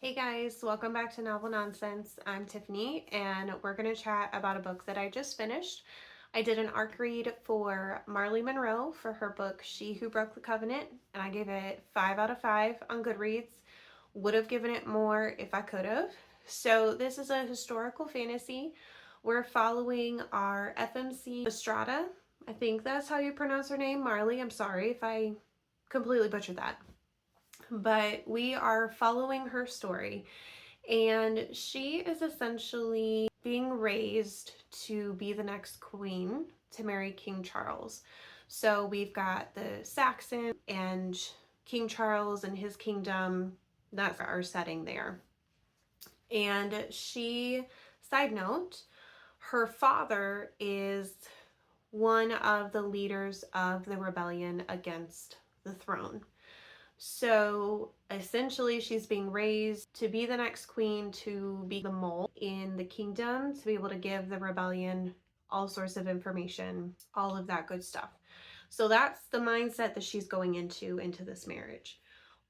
Hey guys, welcome back to Novel Nonsense. I'm Tiffany, and we're going to chat about a book that I just finished. I did an ARC read for Marlee Monroe for her book She Who Broke the Covenant, and I gave it 5 out of 5 on Goodreads. Would have given it more if I could have. So this is a historical fantasy. We're following our FMC Estrada. I think that's how you pronounce her name, Marlee. I'm sorry if I completely butchered that. But we are following her story, and she is essentially being raised to be the next queen to marry King Charles. So we've got the Saxon and King Charles and his kingdom. That's our setting there. And she, side note, her father is one of the leaders of the rebellion against the throne. So essentially, she's being raised to be the next queen, to be the mole in the kingdom, to be able to give the rebellion all sorts of information, all of that good stuff. So that's the mindset that she's going into this marriage.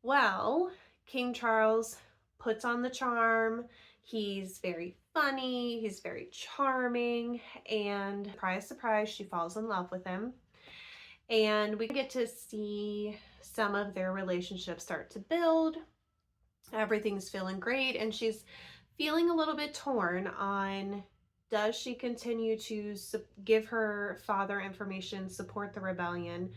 Well, King Charles puts on the charm. He's very funny, he's very charming, and surprise, surprise, she falls in love with him. And we get to see some of their relationship start to build. Everything's feeling great, and she's feeling a little bit torn on, does she continue to give her father information, support the rebellion?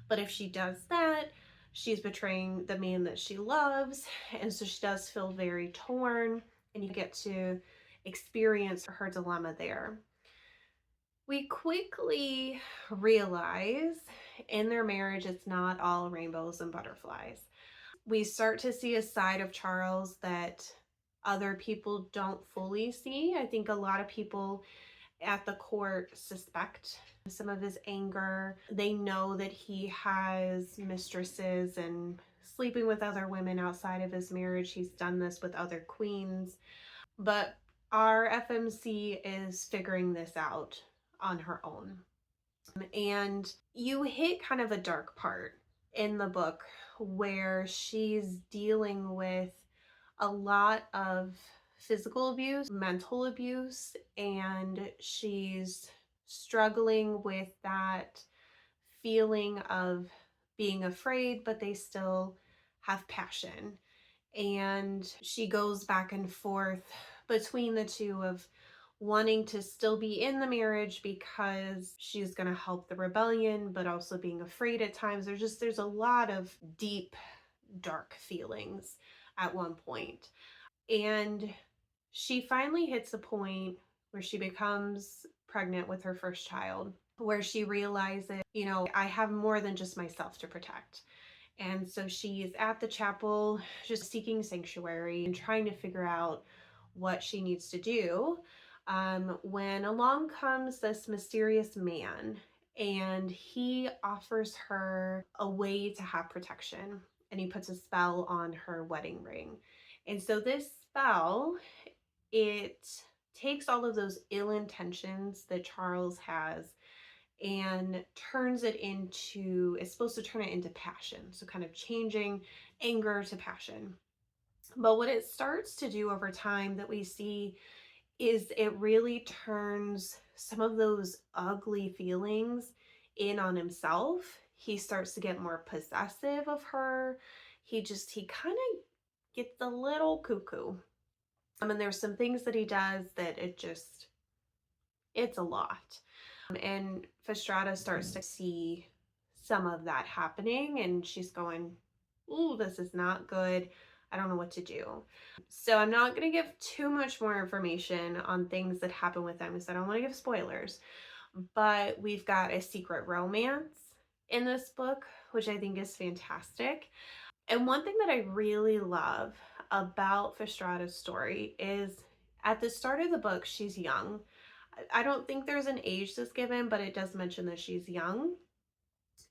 But if she does that, she's betraying the man that she loves, and so she does feel very torn, and you get to experience her dilemma there. We quickly realize in their marriage it's not all rainbows and butterflies. We start to see a side of Charles that other people don't fully see. I think a lot of people at the court suspect some of his anger. They know that he has mistresses and sleeping with other women outside of his marriage. He's done this with other queens. But our FMC is figuring this out on her own. And you hit kind of a dark part in the book where she's dealing with a lot of physical abuse, mental abuse, and she's struggling with that feeling of being afraid, but they still have passion. And she goes back and forth between the two of wanting to still be in the marriage because she's going to help the rebellion, but also being afraid at times. There's a lot of deep, dark feelings at one point. And she finally hits a point where she becomes pregnant with her first child, where she realizes, I have more than just myself to protect. And so she's at the chapel just seeking sanctuary and trying to figure out what she needs to do, when along comes this mysterious man, and he offers her a way to have protection, and he puts a spell on her wedding ring. And so this spell, it takes all of those ill intentions that Charles has and it's supposed to turn it into passion. So kind of changing anger to passion. But what it starts to do over time that we see is it really turns some of those ugly feelings in on himself. He starts to get more possessive of her. He kind of gets a little cuckoo. And there's some things that he does that it's a lot. And Fastrada starts to see some of that happening, and she's going, ooh, this is not good. I don't know what to do. So I'm not going to give too much more information on things that happen with them because I don't want to give spoilers. But we've got a secret romance in this book, which I think is fantastic. And one thing that I really love about Fastrada's story is at the start of the book, she's young. I don't think there's an age that's given, but it does mention that she's young.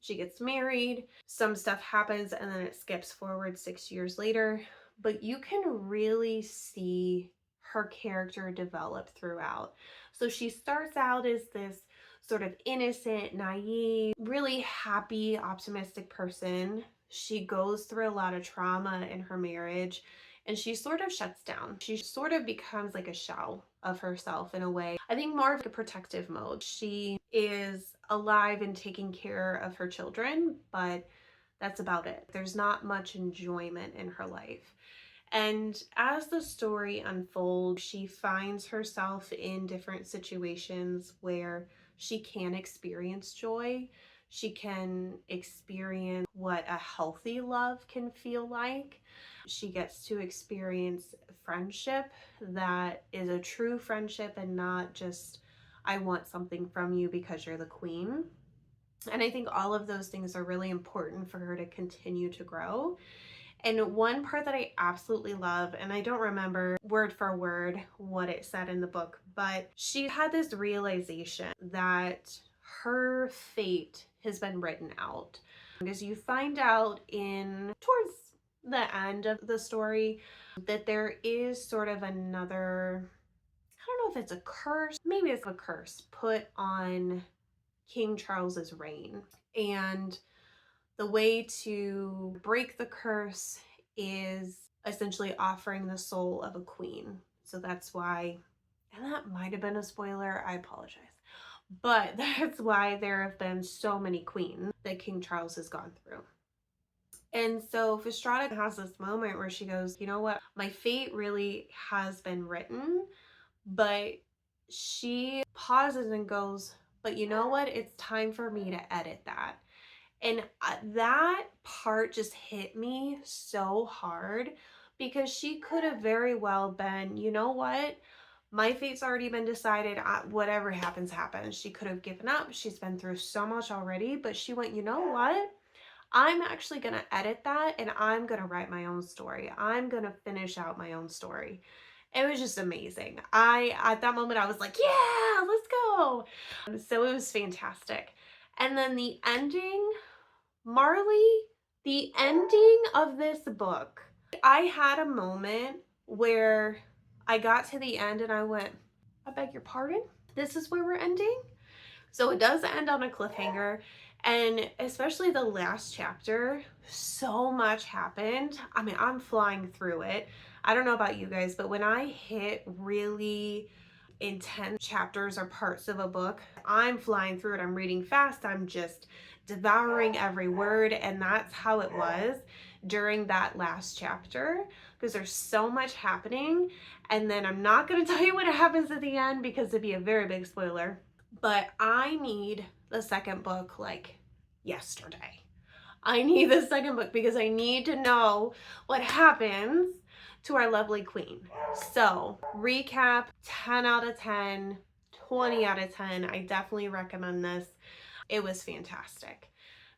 She gets married, some stuff happens, and then it skips forward 6 years later. But you can really see her character develop throughout. So she starts out as this sort of innocent, naive, really happy, optimistic person. She goes through a lot of trauma in her marriage, and she sort of shuts down. She sort of becomes like a shell of herself in a way. I think more of a protective mode. She is alive and taking care of her children, but that's about it. There's not much enjoyment in her life. And as the story unfolds, she finds herself in different situations where she can experience joy. She can experience what a healthy love can feel like. She gets to experience friendship that is a true friendship and not just, I want something from you because you're the queen. And I think all of those things are really important for her to continue to grow. And one part that I absolutely love, and I don't remember word for word what it said in the book, but she had this realization that her fate has been written out. Because you find out towards the end of the story that there is sort of another, I don't know if it's a curse, maybe it's a curse put on King Charles's reign. And the way to break the curse is essentially offering the soul of a queen. So that's why, and that might have been a spoiler, I apologize. But that's why there have been so many queens that King Charles has gone through. And so Fastrada has this moment where she goes, you know what, my fate really has been written, but she pauses and goes, but you know what, it's time for me to edit that. And that part just hit me so hard because she could have very well been, you know what? My fate's already been decided. Whatever happens, happens. She could have given up. She's been through so much already, but she went, you know what? I'm actually going to edit that and I'm going to write my own story. I'm going to finish out my own story. It was just amazing. At that moment, I was like, yeah, let's go. So it was fantastic. And then the ending, Marley, the ending of this book, I had a moment where I got to the end and I went, I beg your pardon? This is where we're ending? So it does end on a cliffhanger, and especially the last chapter, so much happened. I mean, I'm flying through it. I don't know about you guys, but when I hit really intense chapters or parts of a book, I'm flying through it. I'm reading fast. I'm just devouring every word. And that's how it was during that last chapter, because there's so much happening. And then I'm not going to tell you what happens at the end because it'd be a very big spoiler. But I need the second book like yesterday. I need the second book because I need to know what happens to our lovely queen. So, recap, 10 out of 10, 20 out of 10. I definitely recommend this. It was fantastic.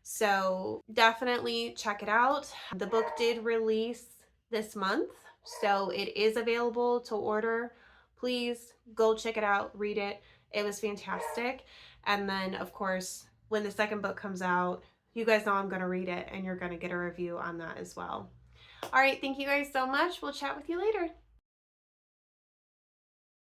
So, definitely check it out. The book did release this month, so it is available to order. Please go check it out, read it. It was fantastic. And then, of course, when the second book comes out, you guys know I'm going to read it and you're going to get a review on that as well. All right, thank you guys so much. We'll chat with you later.